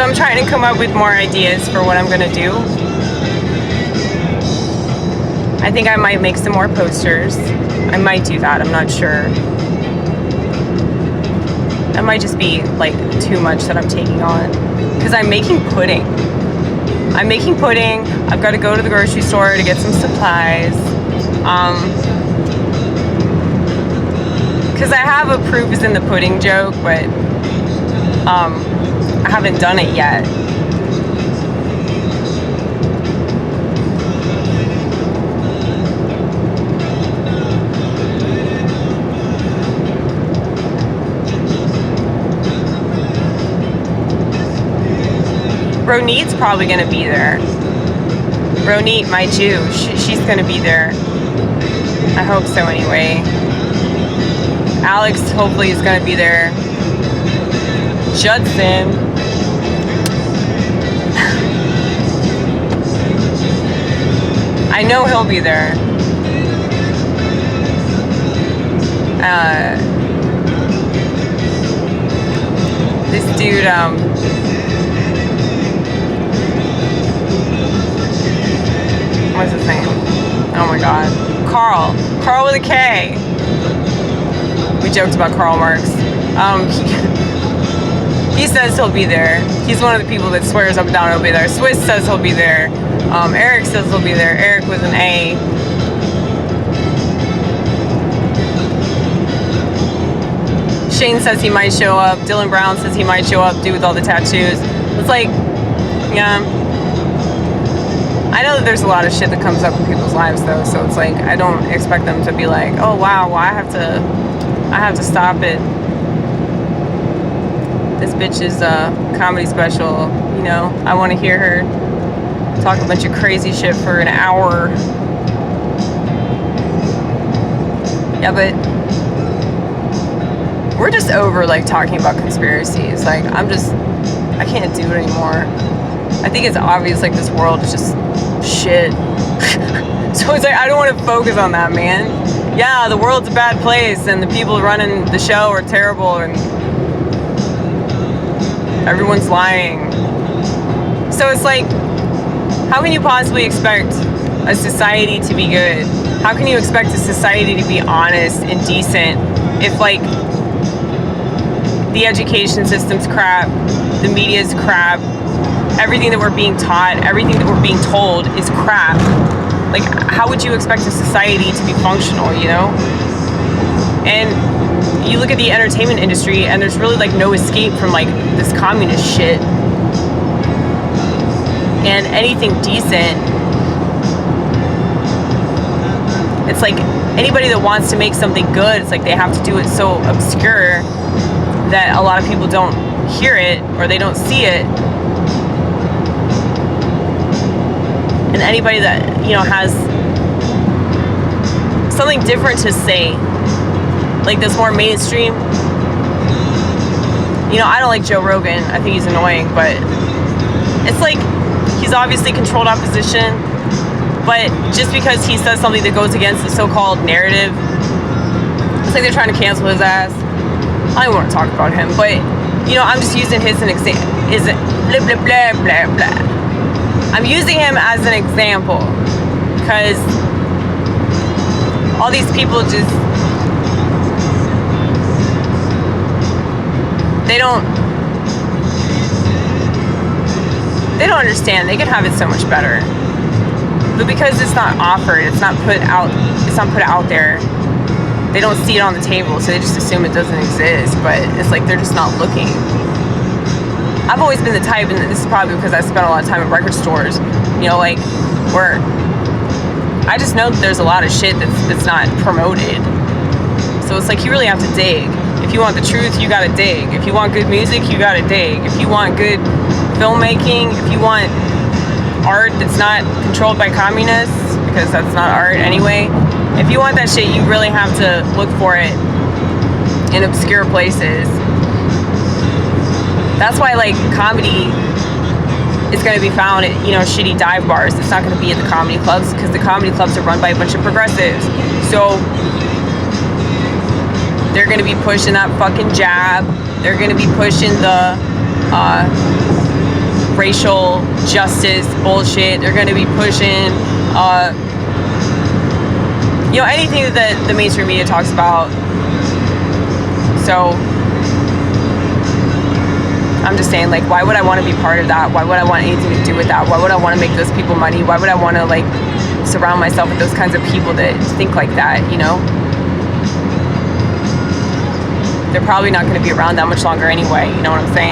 So I'm trying to come up with more ideas for what I'm gonna do. I think I might make some more posters. I might do that, I'm not sure. That might just be like too much that I'm taking on. Because I'm making pudding. I've got to go to the grocery store to get some supplies. Because I have a proof is in the pudding joke, but I haven't done it yet. Ronit's probably gonna be there. Ronit, my Jew, she's gonna be there. I hope so anyway. Alex hopefully is gonna be there. Judson. I know he'll be there. This dude, what's his name? Oh my god. Carl with a K. We joked about Karl Marx. He says he'll be there. He's one of the people that swears up and down he'll be there. Swiss says he'll be there. Eric says he'll be there. Eric with an A. Shane says he might show up. Dylan Brown says he might show up. Dude with all the tattoos. It's like, yeah. I know that there's a lot of shit that comes up in people's lives though, so it's like I don't expect them to be like, oh wow, well, I have to stop it. This bitch's comedy special, you know, I want to hear her talk a bunch of crazy shit for an hour. Yeah, but we're just over like talking about conspiracies. Like I can't do it anymore. I think it's obvious like this world is just shit. So it's like I don't want to focus on that, man. Yeah, the world's a bad place and the people running the show are terrible and everyone's lying. So it's like, how can you possibly expect a society to be good? How can you expect a society to be honest and decent if like the education system's crap, the media's crap, everything that we're being taught, everything that we're being told is crap? Like, how would you expect a society to be functional, you know? And you look at the entertainment industry and there's really like no escape from like this communist shit. And anything decent, it's like anybody that wants to make something good, it's like they have to do it so obscure that a lot of people don't hear it or they don't see it. And anybody that, you know, has something different to say, like this more mainstream, you know, I don't like Joe Rogan. I think he's annoying, but it's like he's obviously controlled opposition, but just because he says something that goes against the so-called narrative, it's like they're trying to cancel his ass. I don't want to talk about him, but you know, I'm just using his as an example. Is it blah blah blah blah blah? I'm using him as an example because all these people just they don't understand. They could have it so much better, but because it's not offered, it's not put out there. They don't see it on the table, so they just assume it doesn't exist, but it's like they're just not looking. I've always been the type, and this is probably because I spent a lot of time at record stores, you know, like, where I just know that there's a lot of shit that's not promoted. So it's like you really have to dig. If you want the truth, you gotta dig. If you want good music, you gotta dig. If you want good filmmaking, if you want art that's not controlled by communists, because that's not art anyway, if you want that shit, you really have to look for it in obscure places. That's why, like, comedy is going to be found at, you know, shitty dive bars. It's not going to be at the comedy clubs because the comedy clubs are run by a bunch of progressives. So they're going to be pushing that fucking jab. They're going to be pushing the racial justice bullshit. They're going to be pushing, anything that the mainstream media talks about. So I'm just saying, like, why would I want to be part of that? Why would I want anything to do with that? Why would I want to make those people money? Why would I want to, like, surround myself with those kinds of people that think like that, They're probably not going to be around that much longer anyway, you know what I'm saying?